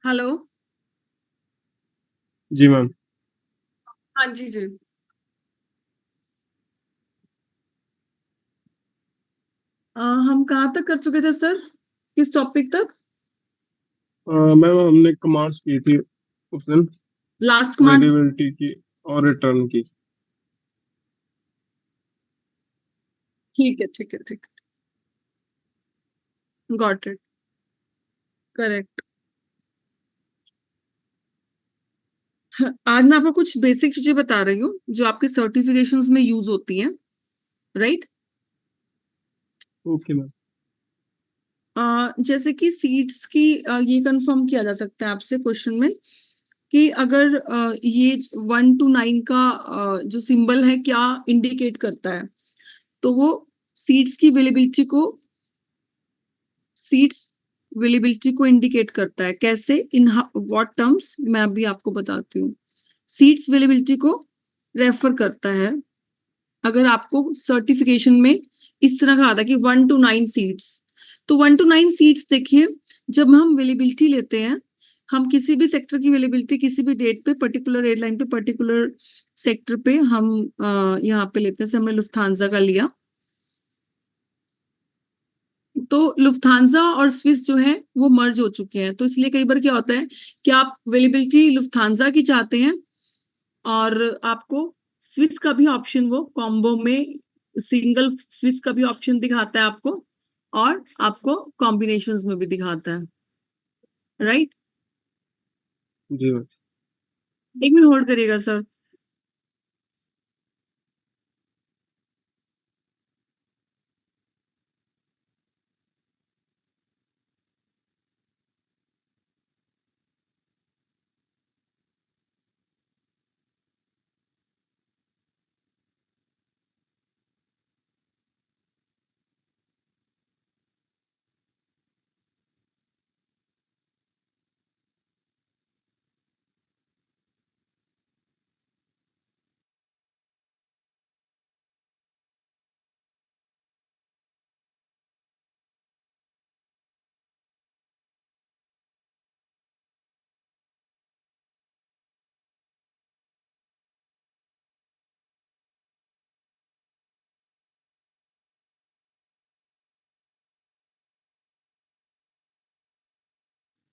Hello. जी ma'am. हाँ जी जी। हम कहाँ तक कर चुके थे सर? किस टॉपिक तक? मैम हमने कमांड्स की थी उस दिन, लास्ट कमांड। वेरिएबिलिटी की और रिटर्न की। ठीक है ठीक है ठीक है, गॉट इट। करेक्ट। आज मैं आपको कुछ बेसिक चीजें बता रही हूँ जो आपके सर्टिफिकेशंस में यूज होती हैं। राइट। Okay ma'am. जैसे कि सीट्स की ये कंफर्म किया जा सकता है आपसे क्वेश्चन में कि अगर ये 1 to 9 का जो सिंबल है क्या इंडिकेट करता है, तो वो सीट्स की अवेलेबिलिटी को सीट्स अवेलेबिलिटी को इंडिकेट करता है। कैसे? इन व्हाट टर्म्स, मैं अभी आपको बताती हूँ। सीट्स अवेलेबिलिटी को रेफर करता है। अगर आपको सर्टिफिकेशन में इस तरह कहा था कि 1 to 9 सीट्स, तो 1 to 9 सीट्स देखिए, जब हम अवेलेबिलिटी लेते हैं, हम किसी भी सेक्टर की अवेलेबिलिटी किसी भी डेट पे पर्टिकुलर एयरलाइन पे पर्टिकुलर सेक्टर पे हम यहाँ पे लेते हैं। जैसे हमने लुफ्थांसा का लिया, तो लुफ्थांसा और स्विस जो है वो मर्ज हो चुके हैं, तो इसलिए कई बार क्या होता है कि आप अवेलेबिलिटी लुफ्थांसा की चाहते हैं और आपको स्विस का भी ऑप्शन वो कॉम्बो में सिंगल स्विस का भी ऑप्शन दिखाता है आपको, और आपको कॉम्बिनेशंस में भी दिखाता है। राइट। जी मैम। 1 मिनट होल्ड करिएगा सर।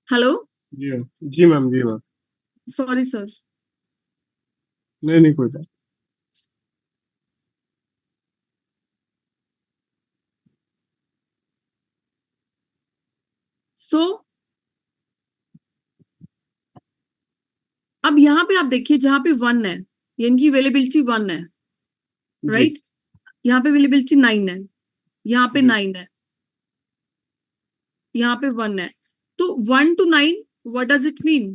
हेलो। जी मैम। जी मैम। जी मैम। Sorry sir. नहीं नहीं, कोई बात। सो अब यहाँ पे आप देखिए, जहाँ पे 1 है, यानी कि अवेलेबिलिटी 1 है। जी। राइट। यहाँ पे अवेलेबिलिटी 9 है, यहाँ पे जी। 9 है, यहाँ पे 1 है। तो 1 to 9, what does it mean?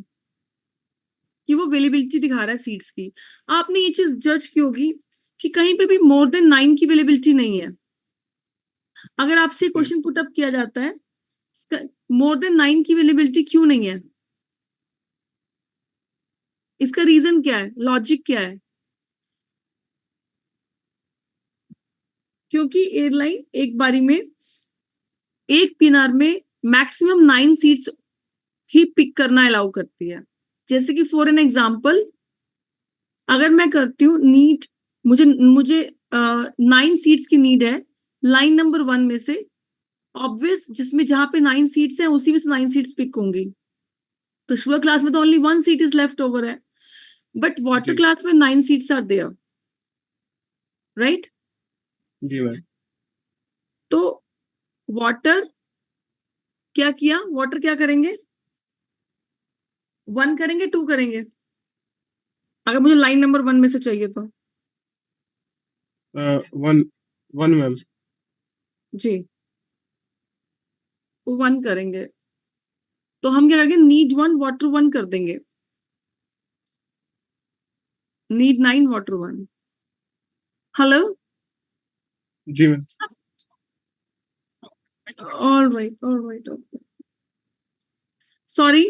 कि वो अवेलेबिलिटी दिखा रहा है सीट्स की। आपने ये चीज जज की होगी कि कहीं पे भी मोर देन 9 की अवेलेबिलिटी नहीं है। अगर आपसे जी। क्वेश्चन पुट अप किया जाता है, मोर देन 9 की अवेलेबिलिटी क्यों नहीं है, इसका रीजन क्या है, लॉजिक क्या है? क्योंकि एयरलाइन एक बारी में एक पीएनआर में मैक्सिमम 9 सीट्स ही पिक करना अलाउ करती है। जैसे कि फॉर एन एग्जाम्पल, अगर मैं करती हूँ नीड, मुझे मुझे 9 सीट्स की नीड है लाइन नंबर 1 में से, ऑब्वियस जिसमें जहां पे 9 सीट्स हैं उसी में से 9 सीट्स पिक होंगी। तो शुगर क्लास में तो only 1 seat is left over है, बट वाटर जी। क्लास में 9 सीट्स आर देयर। राइट। जी मैम। तो वाटर क्या किया, वाटर क्या करेंगे? 1 करेंगे, 2 करेंगे, अगर मुझे लाइन नंबर 1 में से चाहिए तो। वन। One ma'am. जी, 1 करेंगे। तो हम क्या करेंगे, नीड 1 वाटर 1 कर देंगे, नीड 9 वाटर 1। हेलो। जी ma'am. All right all right. Sorry,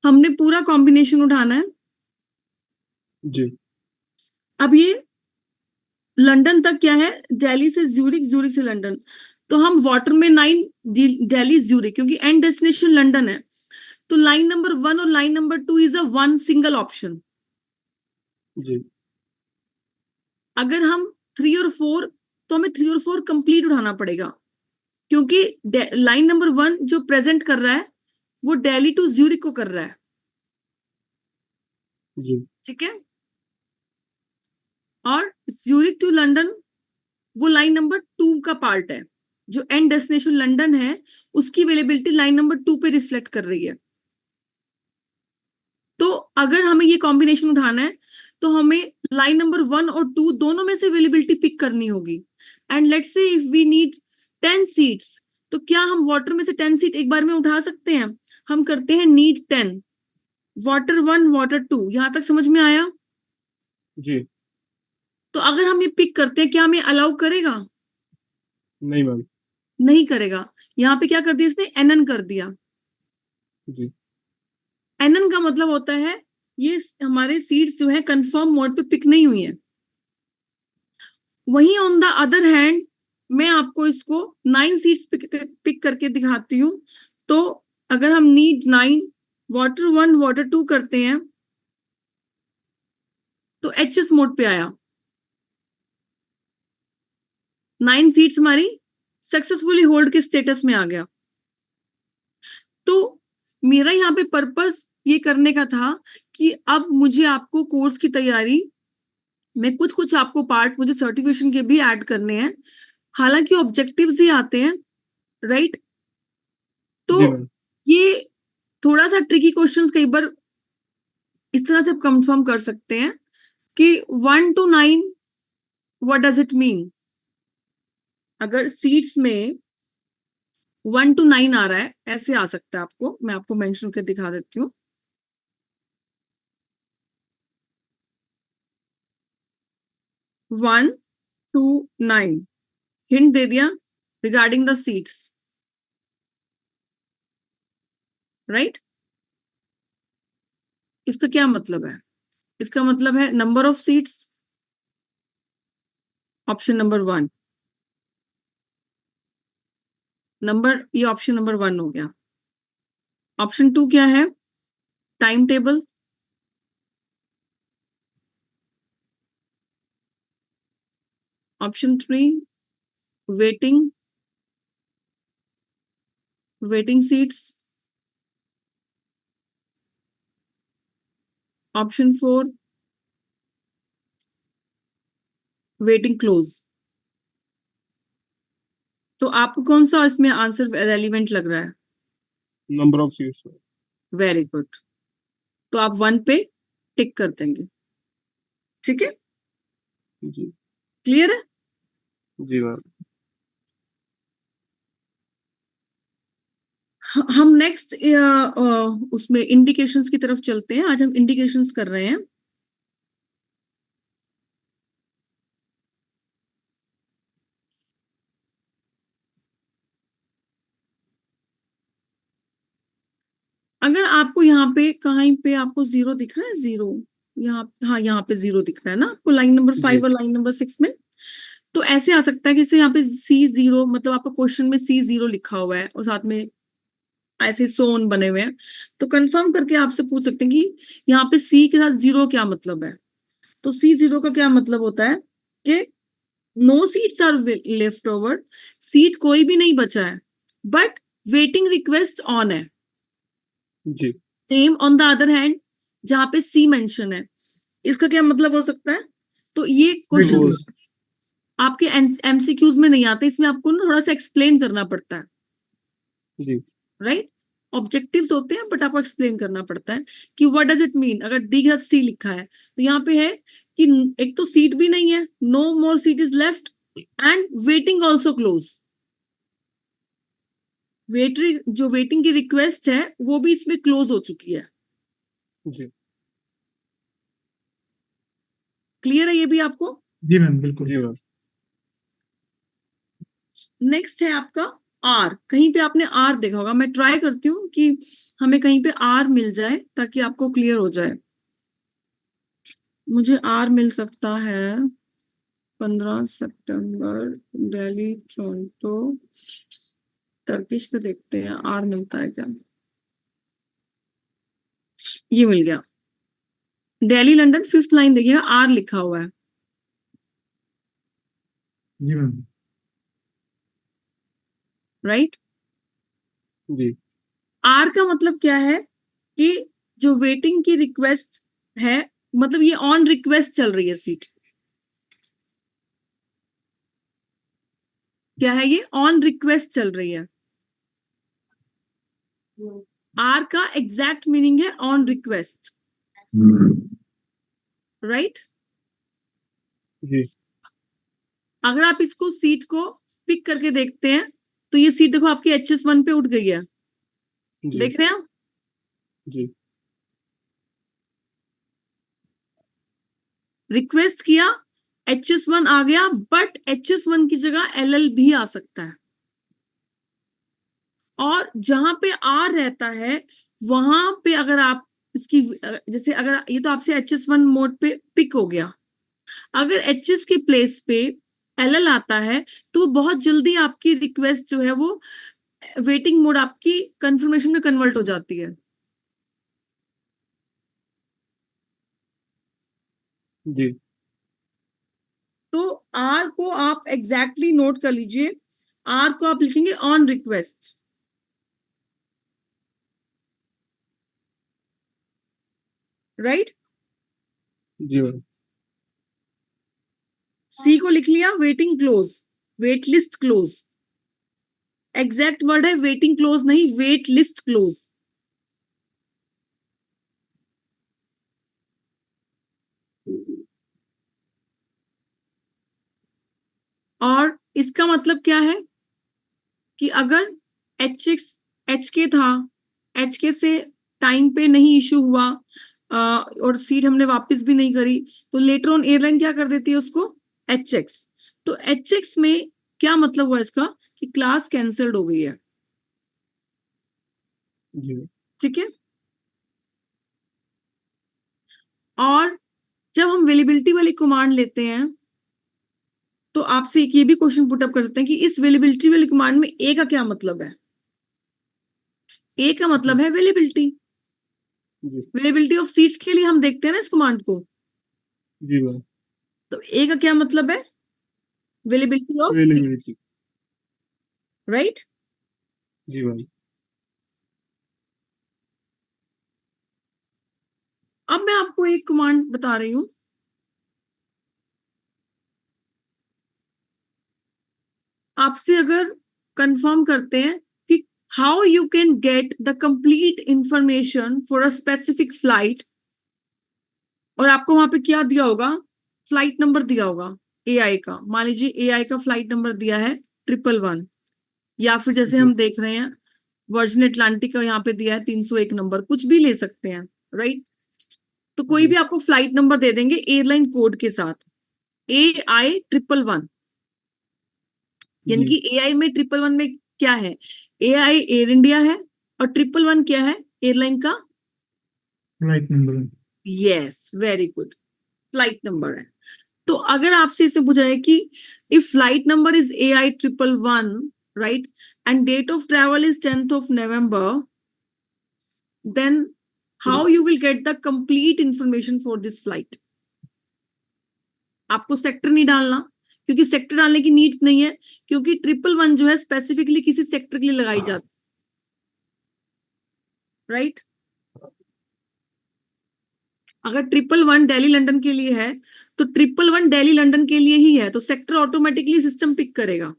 हमने पूरा कॉम्बिनेशन उठाना है। जी। अब ये लंदन तक क्या है, दिल्ली से ज्यूरिक, ज्यूरिक से लंदन। तो हम वाटर में 9, दिल्ली ज्यूरिक, क्योंकि एंड डेस्टिनेशन लंदन है। तो लाइन नंबर 1 और line number 2 is a one single option. जी अगर हम 3 और 4, तो हमें 3 और 4 कंप्लीट उठाना पड़ेगा, क्योंकि लाइन नंबर 1 जो प्रेजेंट कर रहा है वो दिल्ली टू ज्यूरिक को कर रहा है। जी ठीक है, और ज्यूरिक टू लंदन वो लाइन नंबर 2 का पार्ट है। जो एंड डेस्टिनेशन लंदन है उसकी अवेलेबिलिटी लाइन नंबर 2 पे रिफ्लेक्ट कर रही है। तो अगर हमें ये कॉम्बिनेशन उठाना है तो हमें लाइन नंबर 1 और 2 दोनों में से अवेलेबिलिटी पिक करनी होगी। And let's say if we need 10 seats, तो क्या हम वाटर में से 10 सीट एक बार में उठा सकते हैं? हम करते हैं नीड 10, वाटर 1 वाटर 2। यहां तक समझ में आया? जी तो अगर हम ये पिक करते हैं, क्या हमें अलाउ करेगा? नहीं मैम। नहीं करेगा। यहाँ पे क्या कर दिया इसने? एनएन कर दिया। जी एनएन का मतलब होता है ये हमारे सीट्स जो है कंफर्म मोड पे पिक नहीं हुई है। वहीं ऑन द अदर हैंड मैं आपको इसको 9 सीट्स पिक करके दिखाती हूँ। तो अगर हम नीड 9 वाटर 1 वाटर 2 करते हैं तो एचएस मोड पे आया। 9 सीट्स हमारी सक्सेसफुली होल्ड के स्टेटस में आ गया। तो मेरा यहाँ पे पर्पस ये करने का था कि अब मुझे आपको कोर्स की तैयारी में कुछ कुछ आपको पार्ट मुझे सर्टिफिकेशन के भी ऐड करने हैं। हालांकि ऑब्जेक्टिव्स ही आते हैं, राइट? तो जी मैम। ये थोड़ा सा ट्रिकी क्वेश्चंस कई बार इस तरह से कंफर्म कर सकते हैं कि 1 to 9 what does it mean. अगर सीट्स में 1 to 9 आ रहा है, ऐसे आ सकता है आपको, मैं आपको मेंशन करके दिखा देती हूँ। 1 to 9 हिंट दे दिया रिगार्डिंग द सीट्स, राइट? इसका क्या मतलब है? इसका मतलब है number of seats, option number 1। ये ऑप्शन नंबर 1 हो गया। ऑप्शन 2 क्या है? Time table. Option 3 waiting seats. Option 4 waiting close. तो आपको कौन सा इसमें आंसर रेलिवेंट लग रहा है? Number of seats. Very good. तो आप 1 पे टिक कर देंगे। ठीक है, जी क्लियर है? जी मैम। हम नेक्स्ट उसमें इंडिकेशंस की तरफ चलते हैं। आज हम इंडिकेशंस कर रहे हैं। अगर आपको यहाँ पे कहीं पे आपको जीरो दिख रहा है, जीरो यहाँ, हाँ यहाँ पे जीरो दिख रहा है ना आपको, लाइन नंबर 5 जी और लाइन नंबर 6 में। तो ऐसे आ सकता है कि जैसे यहाँ पे C0, मतलब आपका क्वेश्चन में C0 लिखा हुआ है और साथ में ऐसे सोन बने हुए हैं। तो कंफर्म करके आपसे पूछ सकते हैं कि यहाँ पे C के साथ जीरो क्या मतलब है। तो C0 का क्या मतलब होता है कि no seats are left over, seat कोई भी नहीं बचा है, बट वेटिंग रिक्वेस्ट ऑन है। जी same on the other hand जहां पे सी मेंशन है, इसका क्या मतलब हो सकता है? तो ये क्वेश्चन क्लोज। आपके एमसीक्यूज में नहीं आते, इसमें आपको ना थोड़ा सा एक्सप्लेन करना पड़ता है, जी राइट? ऑब्जेक्टिव्स होते हैं बट आपको एक्सप्लेन करना पड़ता है कि व्हाट डज इट मीन। अगर डी के साथ सी लिखा है तो यहाँ पे है कि एक तो सीट भी नहीं है, no more seat is left, and waiting also close. जो वेटिंग की रिक्वेस्ट है वो भी इसमें क्लोज हो चुकी है। जी क्लियर है ये भी आपको? जी मैम बिल्कुल। जी मैम। नेक्स्ट है आपका आर। कहीं पे आपने आर देखा होगा, मैं ट्राई करती हूँ कि हमें कहीं पे आर मिल जाए ताकि आपको क्लियर हो जाए। मुझे आर मिल सकता है 15 सितंबर, दिल्ली टोरंटो, टर्किश पे देखते हैं आर मिलता है क्या। ये मिल गया। दिल्ली लंदन, 5th लाइन देखिएगा, आर लिखा हुआ है। जी मैम। राइट। जी आर का मतलब क्या है कि जो वेटिंग की रिक्वेस्ट है, मतलब ये ऑन रिक्वेस्ट चल रही है सीट। क्या है ये? ऑन रिक्वेस्ट चल रही है। आर का एग्जैक्ट मीनिंग है ऑन रिक्वेस्ट। राइट। जी अगर आप इसको सीट को पिक करके देखते हैं तो ये सीट देखो आपकी HS1 पे उठ गई है। जी देख रहे हैं आप? जी रिक्वेस्ट किया, HS1 आ गया, बट HS1 की जगह LL भी आ सकता है। और जहां पे आर रहता है वहां पे अगर आप इसकी जैसे अगर ये तो आपसे HS1 मोड पे पिक हो गया, अगर HS की प्लेस पे LL आता है तो वो बहुत जल्दी आपकी रिक्वेस्ट जो है वो वेटिंग मोड आपकी कंफर्मेशन में कन्वर्ट हो जाती है। जी तो आर को आप एग्जैक्टली नोट कर लीजिए। आर को आप लिखेंगे ऑन रिक्वेस्ट। राइट। जी मैम। सी को लिख लिया waiting close, wait list close. Exact word है वेटिंग क्लोज नहीं, वेट लिस्ट क्लोज। और इसका मतलब क्या है कि अगर एच के था, एच के से टाइम पे नहीं इशू हुआ और सीट हमने वापस भी नहीं करी, तो लेटर ऑन एयरलाइन क्या कर देती है उसको? HX। तो HX में क्या मतलब हुआ इसका कि क्लास कैंसल्ड हो गई है। जी ठीक है। और जब हम वेलिबिलिटी वाली कमांड लेते हैं तो आपसे एक ये भी क्वेश्चन पुटअप कर सकते हैं कि इस वेलिबिलिटी वाली कमांड में ए का क्या मतलब है। ए का मतलब है वेलिबिलिटी। जी वेलिबिलिटी ऑफ सीट्स के लिए हम देखते हैं ना इस कमांड को। जी मैम। तो ए का क्या मतलब है? Availability of seat. Availability. Right. जी मैम। अब मैं आपको एक कमांड बता रही हूं। आपसे अगर कंफर्म करते हैं कि how you can get the complete information for a specific flight, और आपको वहां पे क्या दिया होगा? फ्लाइट नंबर दिया होगा एआई का। मान लीजिए एआई का फ्लाइट नंबर दिया है 111, या फिर जैसे जी हम देख रहे हैं वर्जिन अटलांटिक का यहाँ पे दिया है 301 नंबर, कुछ भी ले सकते हैं। राइट। तो कोई जी भी आपको फ्लाइट नंबर दे देंगे एयरलाइन कोड के साथ, AI111। यानी जी कि AI में 111 में क्या है? AI एयर इंडिया है, और 111 क्या है? एयरलाइन का flight number. Yes, very good, flight number है। तो अगर आपसे इसे पूछा है कि if flight number is AI111, right, and date of travel is 10th of November, then how you will get the complete information for this flight? आपको sector नहीं डालना, क्योंकि सेक्टर डालने की नीड नहीं है, क्योंकि 111 जो है स्पेसिफिकली किसी सेक्टर के लिए लगाई जाती। राइट। अगर 111 दिल्ली लंदन के लिए है तो 111 दिल्ली लंदन के लिए ही है, तो सेक्टर ऑटोमेटिकली सिस्टम पिक करेगा।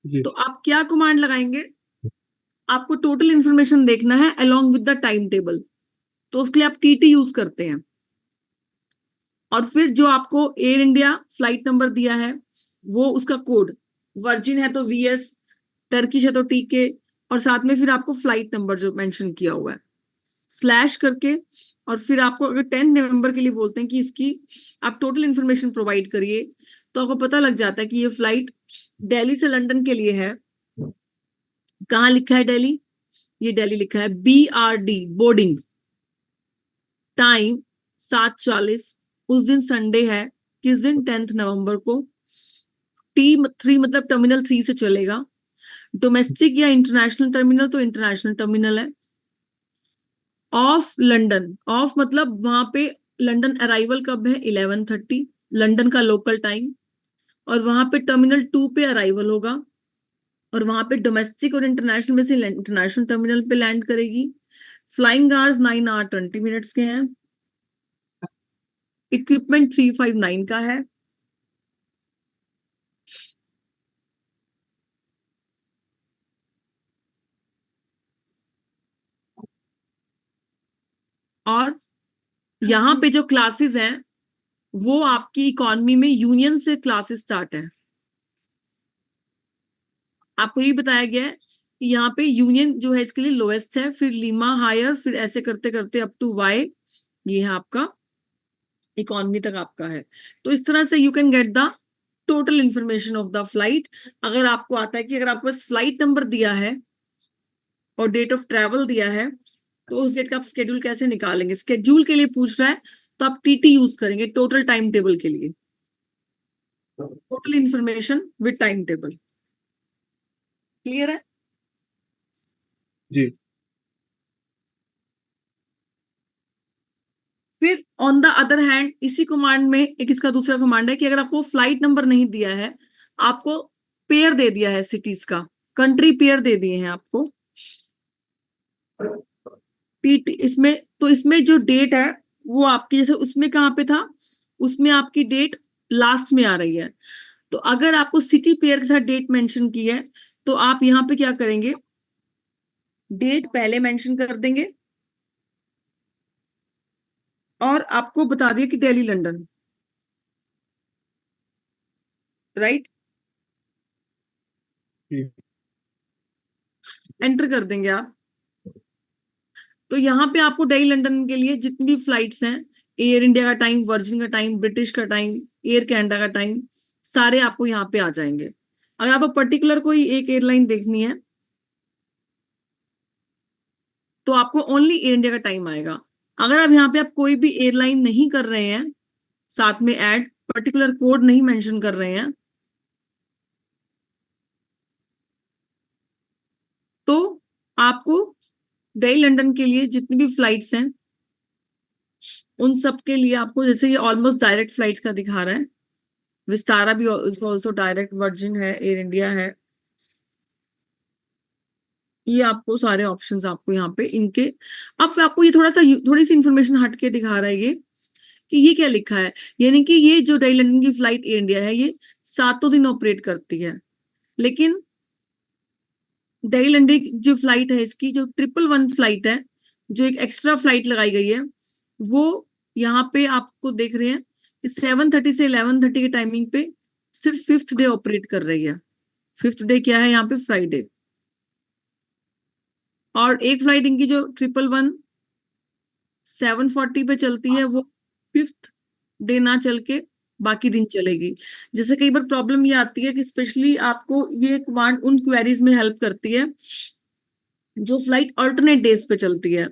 जी तो आप क्या कमांड लगाएंगे? आपको टोटल इंफॉर्मेशन देखना है along with the time table, तो उसके लिए आप TT यूज करते हैं। और फिर जो आपको एयर इंडिया फ्लाइट नंबर दिया है वो उसका कोड, वर्जिन है तो VS, टर्किश है तो TK, और साथ में फिर आपको फ्लाइट नंबर जो मेंशन किया हुआ है स्लैश करके, और फिर आपको अगर 10 नवंबर के लिए बोलते हैं कि इसकी आप टोटल इंफॉर्मेशन प्रोवाइड करिए, तो आपको पता लग जाता है कि ये फ्लाइट दिल्ली से लंदन के लिए है। कहाँ लिखा है दिल्ली? ये दिल्ली लिखा है, BRD बोर्डिंग टाइम 7:40। उस दिन संडे है, किस दिन? 10 नवंबर को। T3 मतलब टर्मिनल 3 से चलेगा। डोमेस्टिक या इंटरनेशनल टर्मिनल, तो इंटरनेशनल टर्मिनल है। ऑफ लंदन, ऑफ मतलब वहां पे लंदन अराइवल कब है 11:30 लंदन का लोकल टाइम, और वहां पे टर्मिनल 2 पे अराइवल होगा, और वहां पे डोमेस्टिक और इंटरनेशनल में से इंटरनेशनल टर्मिनल पे लैंड करेगी। फ्लाइंग आवर्स 9 hours 20 minutes के हैं। इक्विपमेंट 359 का है। और यहाँ पे जो क्लासेस हैं वो आपकी इकोनॉमी में यूनियन से क्लासेस स्टार्ट है। आपको ये बताया गया है कि यहाँ पे यूनियन जो है इसके लिए लोएस्ट है, फिर लीमा हायर, फिर ऐसे करते करते अप टू वाई, ये है आपका इकोनॉमी तक आपका है। तो इस तरह से you can get the total information of the flight. अगर आपको आता है कि अगर आपके पास फ्लाइट नंबर दिया है और डेट ऑफ ट्रेवल दिया है, तो उस डेट का आप स्केड्यूल कैसे निकालेंगे? स्केड्यूल के लिए पूछ रहा है तो आप टीटी यूज करेंगे, टोटल टाइम टेबल के लिए, total information with time table. Clear है? जी। फिर ऑन द अदर हैंड इसी कमांड में एक इसका दूसरा कमांड है कि अगर आपको फ्लाइट नंबर नहीं दिया है, आपको पेयर दे दिया है सिटीज का, कंट्री पेयर दे दिए हैं आपको टीटी इसमें, तो इसमें जो डेट है वो आपकी, जैसे उसमें कहाँ पे था, उसमें आपकी डेट लास्ट में आ रही है। तो अगर आपको सिटी पेयर के साथ डेट मेंशन की है तो आप यहाँ पे क्या करेंगे, डेट पहले मेंशन कर देंगे और आपको बता दिया कि दिल्ली लंदन, राइट, जी। एंटर कर देंगे आप। तो यहाँ पे आपको दिल्ली लंदन के लिए जितनी भी फ्लाइट्स हैं, एयर इंडिया का टाइम, वर्जिन का टाइम, ब्रिटिश का टाइम, एयर कनाडा का टाइम, सारे आपको यहाँ पे आ जाएंगे। अगर आपको पर्टिकुलर कोई एक एयरलाइन देखनी है तो आपको ओनली एयर इंडिया का टाइम आएगा। अगर आप यहाँ पे आप कोई भी एयरलाइन नहीं कर रहे हैं, साथ में ऐड पर्टिकुलर कोड नहीं मेंशन कर रहे हैं, तो आपको दिल्ली लंदन के लिए जितनी भी फ्लाइट्स हैं उन सब के लिए आपको, जैसे ये ऑलमोस्ट डायरेक्ट फ्लाइट्स का दिखा रहा है, विस्तारा भी ऑल्सो डायरेक्ट, वर्जिन है, एयर इंडिया है, ये आपको सारे ऑप्शंस आपको यहाँ पे इनके। अब आपको ये थोड़ी सी इंफॉर्मेशन हट के दिखा रहा है ये कि ये क्या लिखा है, यानी कि ये जो दिल्ली लंदन की फ्लाइट एयर इंडिया है ये 7 दिन ऑपरेट करती है, लेकिन दिल्ली लंदन की जो फ्लाइट है इसकी जो 111 फ्लाइट है, जो एक एक्स्ट्रा फ्लाइट लगाई गई है, वो यहाँ पे आपको देख रहे हैं 7:30 से 11:30 के टाइमिंग पे सिर्फ 5th डे ऑपरेट कर रही है। 5th डे क्या है यहाँ पे? फ्राइडे। और एक फ्लाइट इनकी जो 111 7:40 पे चलती है वो 5th डे ना चल के बाकी दिन चलेगी। जैसे कई बार प्रॉब्लम ये आती है कि स्पेशली आपको ये कमांड उन क्वेरीज में हेल्प करती है जो फ्लाइट अल्टरनेट डेज पे चलती है।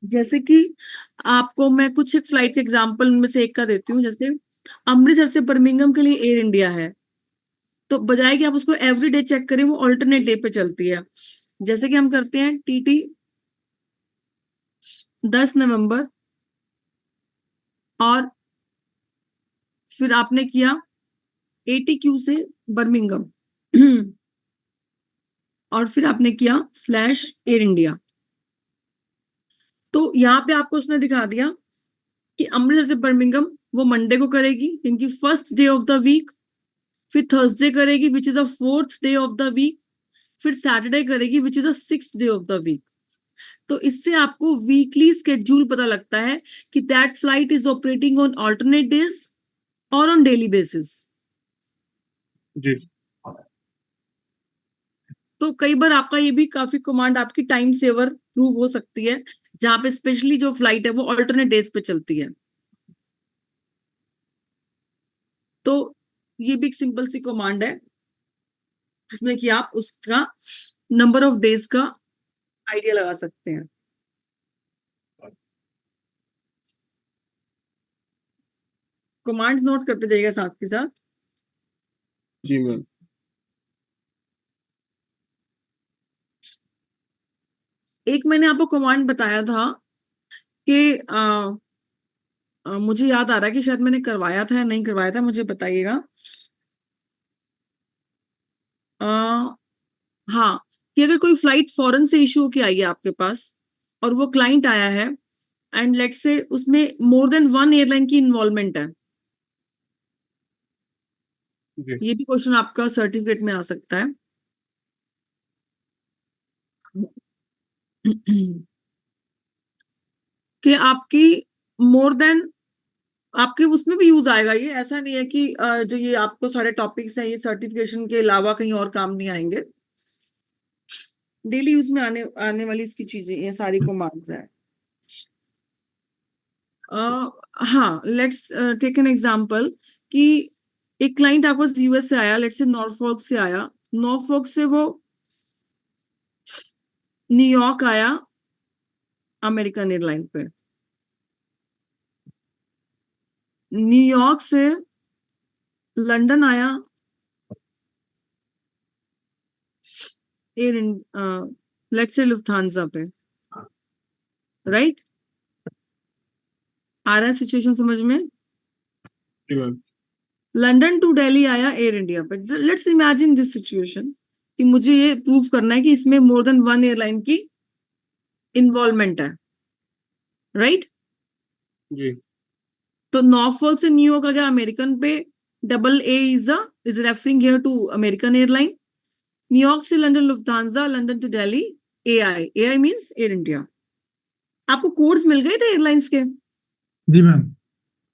जैसे कि आपको मैं कुछ एक फ्लाइट के एग्जांपल में से एक का देती हूँ। जैसे अमृतसर से बर्मिंघम के लिए एयर इंडिया है, तो बजाय कि आप उसको एवरी डे चेक करें, वो अल्टरनेट डे पे चलती है। जैसे कि हम करते हैं टीटी 10 नवंबर, और फिर आपने किया एटीक्यू से बर्मिंघम और फिर आपने किया स्लैश एयर इंडिया। तो यहाँ पे आपको उसने दिखा दिया कि अमृतसर से बर्मिंघम वो मंडे को करेगी, इनकी first day of the week, फिर थर्सडे करेगी which is a 4th day of the week, फिर सैटरडे करेगी which is a 6th day of the week. तो इससे आपको वीकली स्केड्यूल पता लगता है कि that flight is operating on alternate days और ऑन डेली बेसिस। जी। तो कई बार आपका ये भी काफी कमांड आपकी टाइम सेवर प्रूव हो सकती है, जहां पे स्पेशली जो फ्लाइट है वो ऑल्टरनेट डेज पे चलती है। तो ये भी एक सिंपल सी कमांड है जिसमें कि आप उसका नंबर ऑफ डेज का आइडिया लगा सकते हैं। कमांड्स नोट करते जाइएगा साथ के साथ। जी मैम। एक मैंने आपको कमांड बताया था कि मुझे याद आ रहा है कि शायद मैंने करवाया था या नहीं करवाया था, मुझे बताइएगा। हाँ, कि अगर कोई फ्लाइट फॉरेन से इशू होके आई है आपके पास और वो क्लाइंट आया है एंड लेट्स से उसमें मोर देन वन एयरलाइन की इन्वॉल्वमेंट है, जी ये भी क्वेश्चन आपका सर्टिफिकेट में आ सकता है। कि आपकी मोर देन, आपके उसमें भी यूज आएगा ये, ऐसा नहीं है कि जो ये आपको सारे टॉपिक्स हैं ये सर्टिफिकेशन के अलावा कहीं और काम नहीं आएंगे, डेली यूज में आने आने वाली इसकी चीजें ये सारी कमांड्स हैं। हाँ, लेट्स टेक एन एग्जांपल कि एक क्लाइंट आपको यूएस से आया, लेट्स से नॉर्फोक से आया, नॉर्फोक से वो न्यूयॉर्क आया अमेरिकन एयरलाइन पे, न्यूयॉर्क से लंदन आया एयर लेट्स से लुफ्थांसा पे, राइट? आ रहा है सिचुएशन समझ में? जी मैम। लंदन टू दिल्ली आया एयर इंडिया पे। लेट्स इमेजिन दिस सिचुएशन कि मुझे ये प्रूव करना है कि इसमें मोर देन वन एयरलाइन की इन्वॉल्वमेंट है, राइट? जी तो नॉर्फोल्क से न्यूयॉर्क आ गया अमेरिकन पे, double A is referring here to American airline. New York से London Lufthansa, London to Delhi AI, AI means Air India. आपको कोड्स मिल गए थे एयरलाइंस के? जी मैम।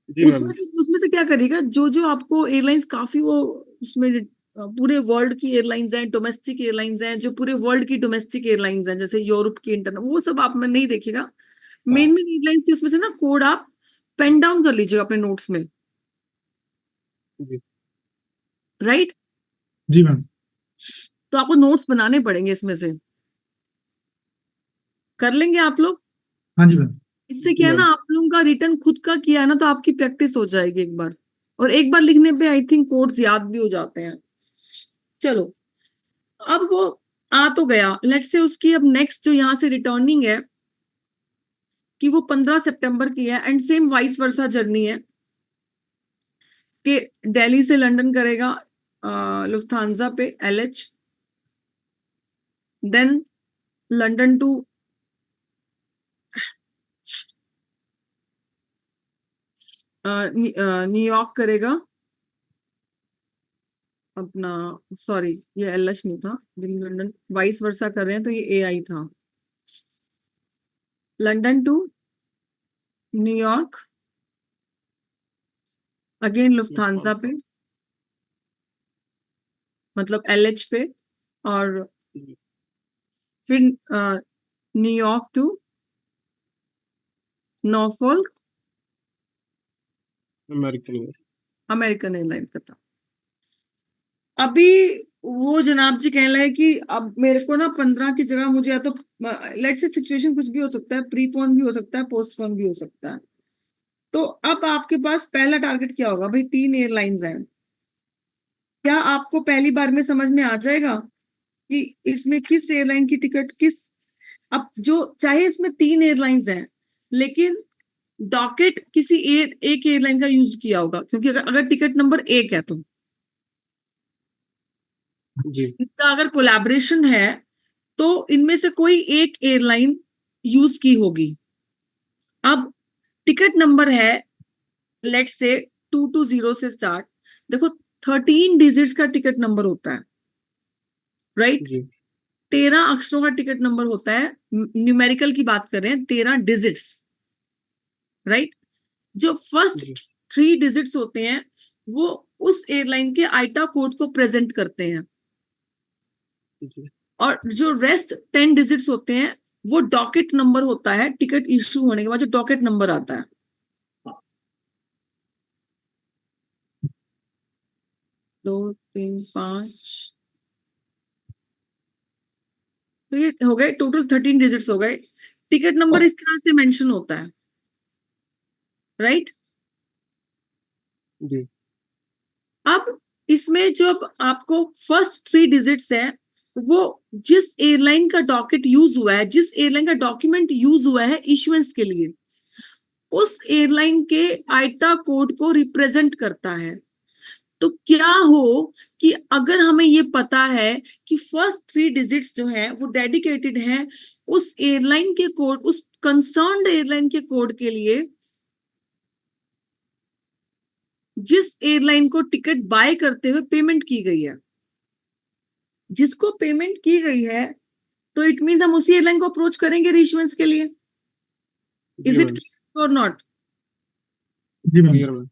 जी मैम। उसमें से क्या करिएगा, जो जो आपको एयरलाइंस काफी वो उसमें पूरे वर्ल्ड की एयरलाइंस हैं, डोमेस्टिक एयरलाइंस हैं, जो पूरे वर्ल्ड की डोमेस्टिक एयरलाइंस हैं, जैसे यूरोप की इंटरनल, वो सब आप में नहीं देखिएगा। मेन मेन एयरलाइंस की उसमें से ना कोड आप पेन डाउन कर लीजिएगा अपने नोट्स में, जी राइट? जी मैम। तो आपको नोट्स बनाने पड़ेंगे इसमें से, कर लेंगे आप लोग? हाँ जी मैम। इससे जी क्या है ना, मैम। आप लोगों का रिटर्न खुद का किया है ना, तो आपकी प्रैक्टिस हो जाएगी एक बार, और एक बार लिखने पे आई थिंक कोड्स याद भी हो जाते हैं। चलो, अब वो आ तो गया, लेट्स से उसकी अब नेक्स्ट जो यहाँ से रिटर्निंग है कि वो 15 सितंबर की है, and same vice versa journey है कि दिल्ली से लंदन करेगा लुफ्थांसा पे LH, then London to New York करेगा अपना, सॉरी ये एलएच नहीं था, दिल्ली लंदन वाइस वर्सा कर रहे हैं तो ये एआई था। London to New York again Lufthansa पे, मतलब एलएच पे, और फिर New York to नॉर्फोल्क American. American airline का था। अभी वो जनाब जी कहने लगे कि अब मेरे को ना 15 की जगह मुझे, या तो लेट से सिचुएशन कुछ भी हो सकता है, प्रीपोन भी हो सकता है, पोस्टपोन भी हो सकता है। तो अब आपके पास पहला टारगेट क्या होगा भाई? 3 एयरलाइंस हैं, क्या आपको पहली बार में समझ में आ जाएगा कि इसमें किस एयरलाइन की टिकट किस, अब जो चाहे इसमें 3 एयरलाइंस हैं लेकिन डॉकेट किसी एक एयरलाइन का यूज किया होगा, क्योंकि अगर टिकट नंबर 1 है तो जी इनका अगर कोलैबोरेशन है तो इनमें से कोई एक एयरलाइन यूज की होगी। अब टिकट नंबर है लेट्स से 220 से स्टार्ट, देखो 13 डिजिट्स का टिकट नंबर होता है, राइट? जी 13 अक्षरों का टिकट नंबर होता है, न्यूमेरिकल की बात कर रहे हैं, 13 डिजिट्स, राइट? जो फर्स्ट जी 3 डिजिट्स होते हैं वो उस एयरलाइन के आइटा कोड को प्रेजेंट करते हैं, जी और जो रेस्ट 10 डिजिट्स होते हैं वो डॉकेट नंबर होता है, टिकट इश्यू होने के बाद जो डॉकेट नंबर आता है। 2 3 5, तो ये हो गए टोटल 13 डिजिट्स हो गए। टिकट नंबर इस तरह से मेंशन होता है, राइट? जी अब इसमें जब आपको फर्स्ट 3 डिजिट्स है वो जिस एयरलाइन का डॉकेट यूज हुआ है, जिस एयरलाइन का डॉक्यूमेंट यूज हुआ है इश्यूएंस के लिए, उस एयरलाइन के आइटा कोड को रिप्रेजेंट करता है। तो क्या हो कि अगर हमें ये पता है कि फर्स्ट 3 डिजिट्स जो है वो डेडिकेटेड हैं उस एयरलाइन के कोड, उस कंसर्न्ड एयरलाइन के कोड के लिए, जिस एयरलाइन को टिकट बाय करते हुए पेमेंट की गई है, जिसको पेमेंट की गई है, तो इट मींस हम उसी एयरलाइन को अप्रोच करेंगे रीइश्यूएंस के लिए। इज इट क्लियर और नॉट? जी मैम। Clear ma'am.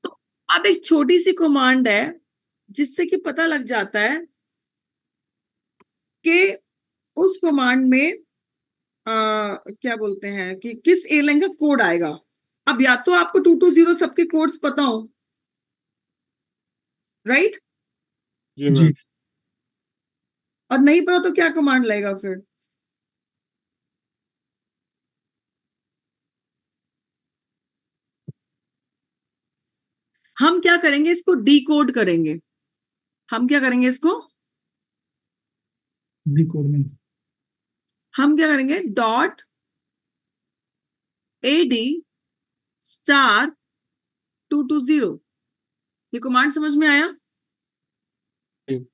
तो अब एक छोटी सी कमांड है जिससे कि पता लग जाता है कि उस कमांड में क्या बोलते हैं कि किस एयरलाइन का कोड आएगा। अब या तो आपको 220 सबके कोड्स पता हो, राइट? जी जी मैम। और नहीं पता तो क्या कमांड लगेगा फिर? हम क्या करेंगे, इसको डीकोड करेंगे। हम क्या करेंगे इसको? डी कोड में हम क्या करेंगे, डॉट एडी स्टार 220। ये कमांड समझ में आया? जी।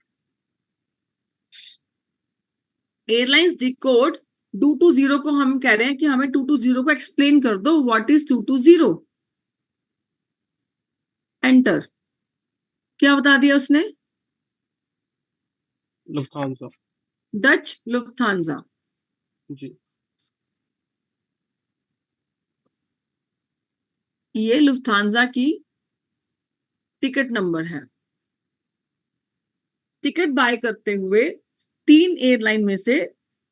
एयरलाइंस डिकोड 220 को हम कह रहे हैं कि हमें 220 को एक्सप्लेन कर दो, व्हाट इज 220। एंटर। क्या बता दिया उसने? लुफ्थांसा। Deutsche Lufthansa. जी। ये लुफ्थांसा की टिकट नंबर है। टिकट बाय करते हुए 3 एयरलाइन में से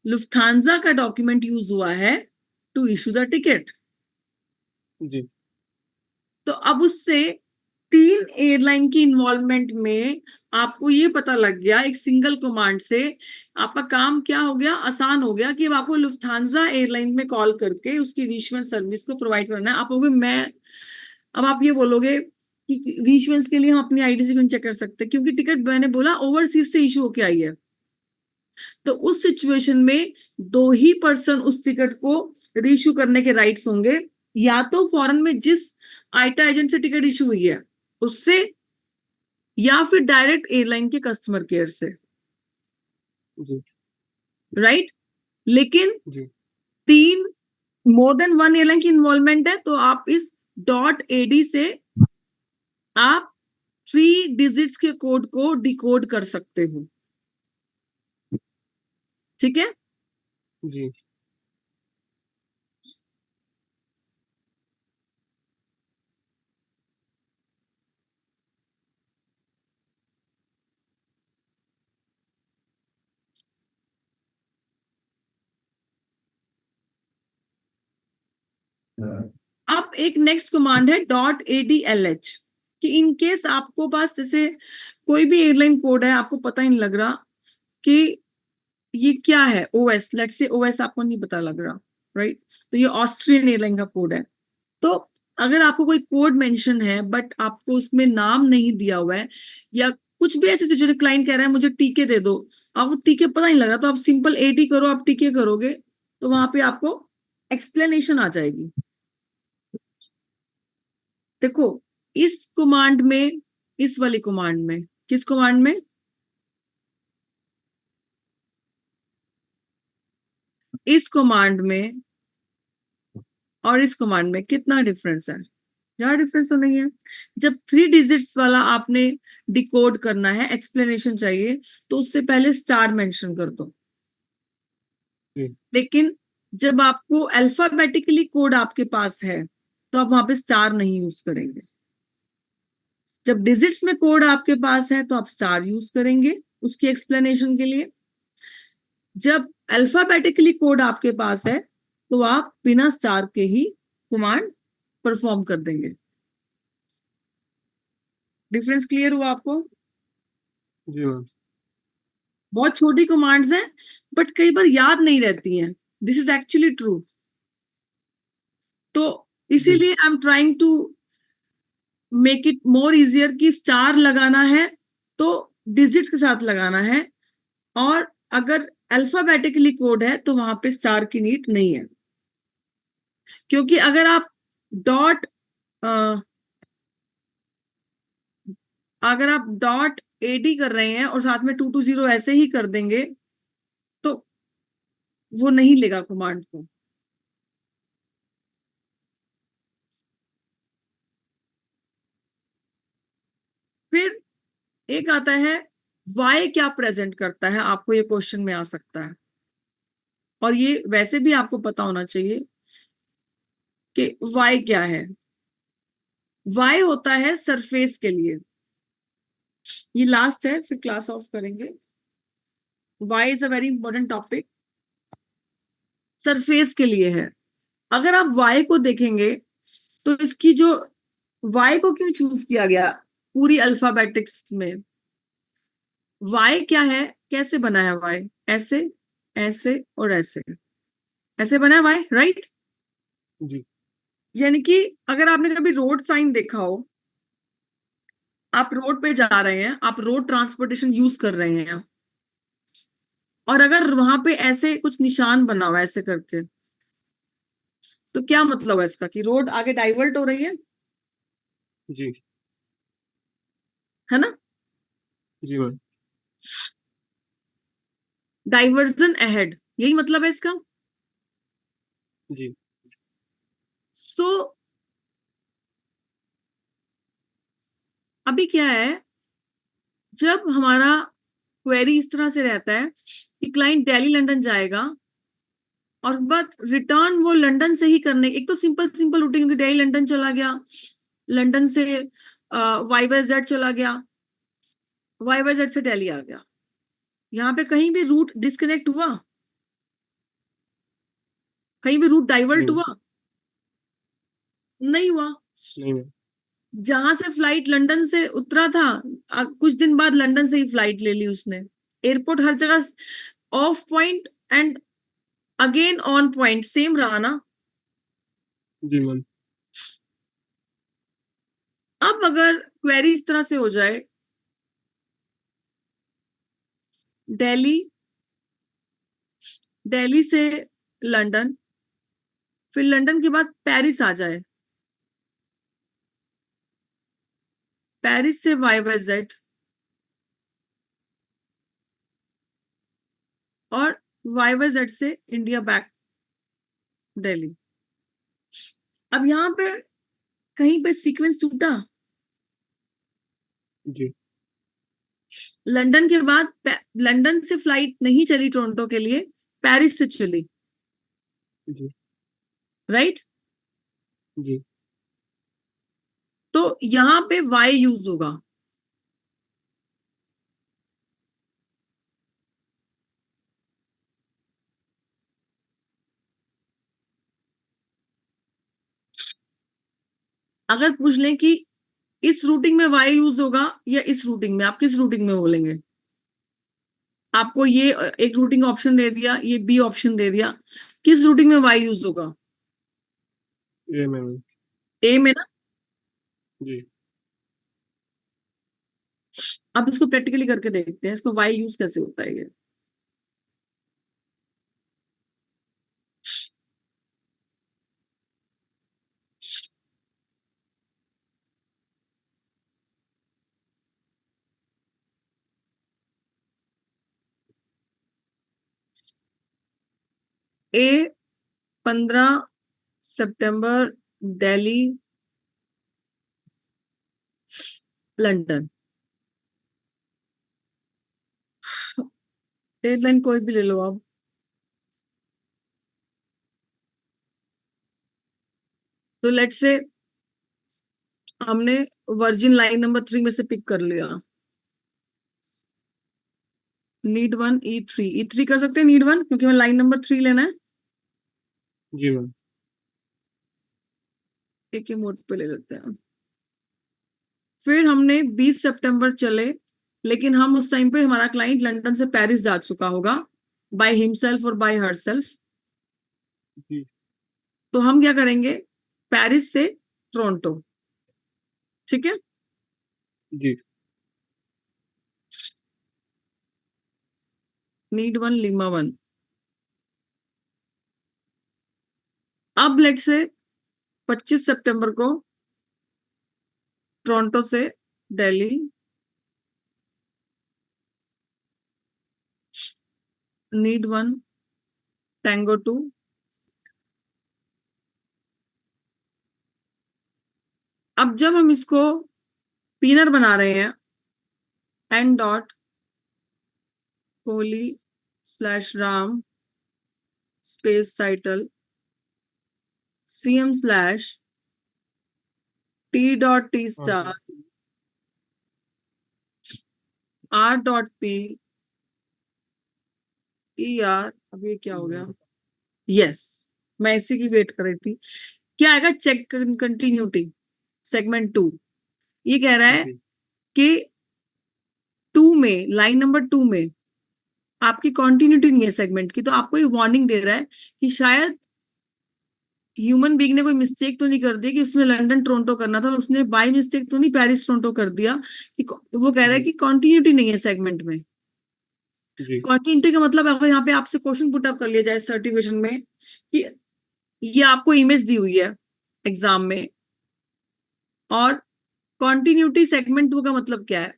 लुफ्थांसा का डॉक्यूमेंट यूज हुआ है टू इशू द टिकट। जी। तो अब उससे 3 एयरलाइन की इन्वॉल्वमेंट में आपको ये पता लग गया, एक सिंगल कमांड से आपका काम क्या हो गया, आसान हो गया कि अब आपको लुफ्थांसा एयरलाइन में कॉल करके उसकी रीइश्यूएंस सर्विस को प्रोवाइड करना है। आप बोलोगे मैं, अब आप ये बोलोगे कि रीइश्यूएंस के लिए हम अपनी आईडी से क्यों चेक कर सकते, क्योंकि टिकट मैंने बोला ओवरसीज से इशू होके आई है। तो उस सिचुएशन में 2 ही पर्सन उस टिकट को रीइश्यू करने के राइट्स होंगे, या तो फॉरेन में जिस आइटा एजेंट से टिकट इशू हुई है उससे, या फिर डायरेक्ट एयरलाइन के कस्टमर केयर से, जी। राइट? लेकिन जी। 3 मोर देन 1 एयरलाइन की इन्वॉल्वमेंट है, तो आप इस डॉट एडी से आप 3 डिजिट्स के कोड को डिकोड कर सकते हो। ठीक है? जी। अब एक नेक्स्ट कमांड है डॉट ADLH, कि इन केस आपको पास जैसे कोई भी एयरलाइन कोड है, आपको पता ही नहीं लग रहा कि ये क्या है, OS, लेट्स से OS आपको नहीं पता लग रहा, राइट? तो ये ऑस्ट्रियन एयरलाइन का कोड है। तो अगर आपको कोई कोड मेंशन है बट आपको उसमें नाम नहीं दिया हुआ है, या कुछ भी ऐसी सिचुएशन, क्लाइंट कह रहा है मुझे टीके दे दो, आपको टीके पता नहीं लग रहा, तो आप सिंपल AD करो, आप टीके करोगे तो वहां पे आपको एक्सप्लेनेशन आ जाएगी। देखो इस कमांड में, इस वाली कमांड में, किस कमांड में, इस कमांड में और इस कमांड में कितना डिफरेंस है? ज्यादा डिफरेंस तो नहीं है। जब 3 डिजिट्स वाला आपने डिकोड करना है, एक्सप्लेनेशन चाहिए, तो उससे पहले स्टार मेंशन कर दो। जी। लेकिन जब आपको अल्फाबेटिकली कोड आपके पास है तो आप वहां पे स्टार नहीं यूज करेंगे। जब डिजिट्स में कोड आपके पास है तो आप स्टार यूज करेंगे उसकी एक्सप्लेनेशन के लिए। जब अल्फाबेटिकली कोड आपके पास है तो आप बिना स्टार के ही कमांड परफॉर्म कर देंगे। डिफरेंस क्लियर हुआ आपको? जी मैम। बहुत छोटी कमांड्स हैं बट कई बार याद नहीं रहती हैं, दिस इज एक्चुअली ट्रू। तो इसीलिए I am trying to make it more easier कि स्टार लगाना है तो डिजिट के साथ लगाना है, और अगर अल्फाबेटिकली कोड है तो वहां पे स्टार की नीड नहीं है, क्योंकि अगर आप डॉट एडी कर रहे हैं और साथ में 220 ऐसे ही कर देंगे तो वो नहीं लेगा कमांड को। फिर एक आता है वाई क्या प्रेजेंट करता है, आपको ये क्वेश्चन में आ सकता है, और ये वैसे भी आपको पता होना चाहिए कि वाई क्या है। वाई होता है सरफेस के लिए, ये लास्ट है फिर क्लास ऑफ करेंगे। Y is a very important topic, surface के लिए है। अगर आप वाई को देखेंगे तो इसकी जो वाई को क्यों चूज किया गया पूरी अल्फाबेटिक्स में, वाई क्या है, कैसे बना है वाई, ऐसे ऐसे और ऐसे, ऐसे बना है वाई, राइट। जी यानी कि अगर आपने कभी रोड साइन देखा हो, आप रोड पे जा रहे हैं, आप रोड ट्रांसपोर्टेशन यूज कर रहे हैं, और अगर वहां पे ऐसे कुछ निशान बना हुआ है ऐसे करके, तो क्या मतलब है इसका कि रोड आगे डाइवर्ट हो रही जी है ना। जी मैम। डाइवर्जन अहेड, यही मतलब है इसका। जी सो अभी क्या है, जब हमारा क्वेरी इस तरह से रहता है कि क्लाइंट दिल्ली लंदन जाएगा और बाद रिटर्न वो लंदन से ही करने, एक तो सिंपल सिंपल रूटिंग, क्योंकि दिल्ली लंदन चला गया, लंदन से वाई बाय जेड चला गया, वाई बाय जेड से दिल्ली आ गया, यहाँ पे कहीं भी रूट डिस्कनेक्ट हुआ, कहीं भी रूट डाइवर्ट नहीं हुआ नहीं हुआ। नहीं मैम। जहां से फ्लाइट लंदन से उतरा था, कुछ दिन बाद लंदन से ही फ्लाइट ले ली उसने। एयरपोर्ट हर जगह of point and again on point same रहा ना। जी मैम। अब अगर क्वेरी इस तरह से हो जाए, दिल्ली, दिल्ली से लंदन, फिर लंदन के बाद पेरिस आ जाए, पेरिस से वाई बाय जेड, और वाई बाय जेड से इंडिया बैक दिल्ली। अब यहाँ पे कहीं पे सीक्वेंस टूटा, जी लंदन के बाद लंदन से फ्लाइट नहीं चली टोरंटो के लिए, पेरिस से चली, जी राइट। जी तो यहाँ पे वाई यूज होगा। अगर पूछ लें कि इस रूटिंग में वाई यूज होगा या इस रूटिंग में, आप किस रूटिंग में बोलेंगे। आपको ये एक रूटिंग ऑप्शन दे दिया, ये बी ऑप्शन दे दिया, किस रूटिंग में वाई यूज होगा। ए मैम। ए में ना। जी अब इसको प्रैक्टिकली करके देखते हैं, इसको वाई यूज कैसे होता है ये। ए 15 सितंबर, दिल्ली लंदन, एयरलाइन कोई भी ले लो आप। तो लेट्स से हमने वर्जिन लाइन नंबर 3 में से पिक कर लिया, नीड 1 E3 कर सकते हैं, नीड 1 क्योंकि हमें लाइन नंबर 3 लेना है। जी मैम। एक ही मोड पे ले लेते हैं। फिर हमने 20 सितंबर चले, लेकिन हम उस टाइम पे हमारा क्लाइंट लंदन से पेरिस जा चुका होगा बाय हिमसेल्फ और बाय हरसेल्फ। जी तो हम क्या करेंगे, पेरिस से टोरंटो, ठीक है। जी नीड 1 लिमा 1। अब लेट से 25 सितंबर को टोरंटो से दिल्ली नीड 1 टैंगो 2। अब जब हम इसको पिनर बना रहे हैं, N dot Kohli / Ram space title CM / T.T star R.P ER। अब ये क्या हो गया? यस, मैं इसी की वेट कर रही थी। क्या आएगा? Check continuity segment 2। ये कह रहा है कि 2 में, लाइन नंबर 2 में आपकी कंटिन्यूटी नहीं है सेगमेंट की, तो आपको ये वार्निंग दे रहा है कि शायद ह्यूमन बीइंग ने कोई मिस्टेक तो नहीं कर दी कि उसने लंदन टोरंटो करना था और उसने बाय मिस्टेक तो नहीं पेरिस टोरंटो कर दिया। कि वो कह रहा है कि कंटिन्यूटी नहीं है सेगमेंट में। कंटिन्यूटी का मतलब अगर यहाँ पे आपसे क्वेश्चन पुट अप कर लिया जाए सर्टिफिकेशन में कि ये आपको इमेज दी हुई है एग्जाम में और कंटिन्यूटी सेगमेंट 2 का मतलब क्या है,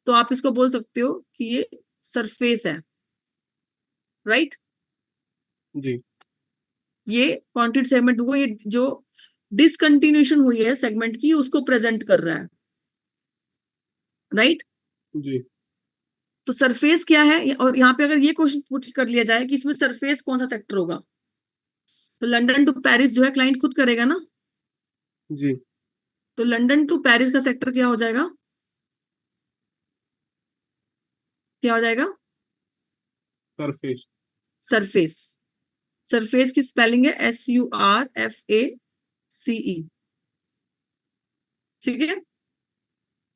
तो आप इसको बोल सकते हो कि ये सरफेस है, राइट? जी ये कंटिन्यूटी सेगमेंट 2 को, ये जो डिसकंटिन्यूएशन हुई है सेगमेंट की, उसको प्रेजेंट कर रहा है, राइट? जी तो सरफेस क्या है? और यहाँ पे अगर ये क्वेश्चन पुट कर लिया जाए कि इसमें सरफेस कौन सा सेक्टर होगा, तो लंदन टू पेरिस जो है क्लाइंट खुद करेगा ना। जी तो लंदन टू पेरिस का सेक्टर क्या हो जाएगा? क्या हो जाएगा? सरफेस। सरफेस। सरफेस की स्पेलिंग है SURFACE। ठीक है।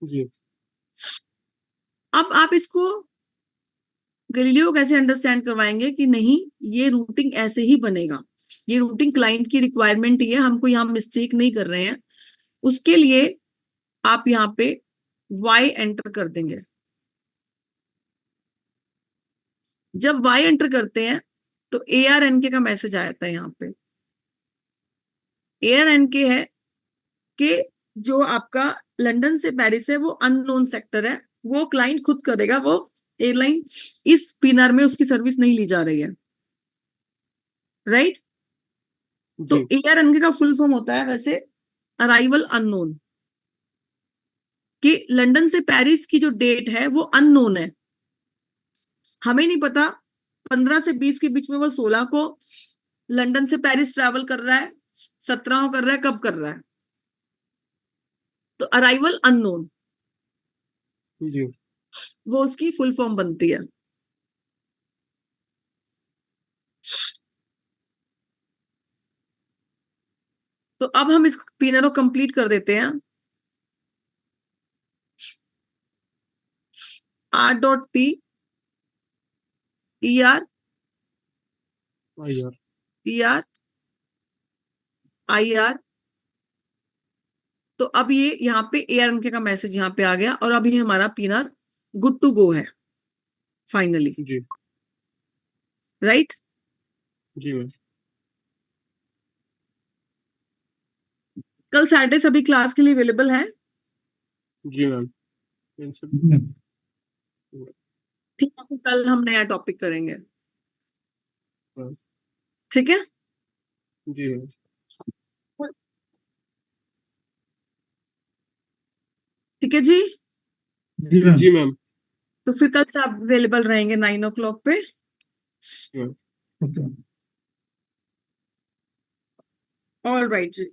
जी अब आप इसको गैलीलियो कैसे अंडरस्टैंड करवाएंगे कि नहीं, ये रूटिंग ऐसे ही बनेगा, ये रूटिंग क्लाइंट की रिक्वायरमेंट ही है, हमको यहाँ मिस्टेक नहीं कर रहे हैं। उसके लिए आप यहाँ पे Y एंटर कर देंगे। जब Y एंटर करते हैं तो ARNK का मैसेज आया था यहाँ पे। ARNK है कि जो आपका लंदन से पेरिस है वो अननोन सेक्टर है, वो क्लाइंट खुद करेगा, वो एयरलाइन इस पीनर में उसकी सर्विस नहीं ली जा रही है, राइट? तो ARNK का फुल फॉर्म होता है वैसे अराइवल अननोन, कि लंदन से पेरिस की जो डेट है वो अननोन है, हमें नहीं पता 15 से 20 के बीच में वो 16 को लंदन से पेरिस ट्रैवल कर रहा है, 17 को कर रहा है, कब कर रहा है, तो अराइवल अननोन जी वो उसकी फुल फॉर्म बनती है। तो अब हम इस पिनर को कंप्लीट कर देते हैं। R.P ER IR ER IR। तो अब ये यहाँ पे ARNK का मैसेज यहाँ पे आ गया और अभी हमारा पिनर गुड टू गो है फाइनली, जी राइट? जी मैम। कल सैटरडे सभी क्लास के लिए अवेलेबल है? जी मैम। ठीक है, कल हम नया टॉपिक करेंगे, हाँ, ठीक है? जी मैम। ठीक है जी। जी मैम। जी मैम। तो फिर कल से आप अवेलेबल रहेंगे 9 o'clock पे। मैम। ओके। ऑल राइट जी।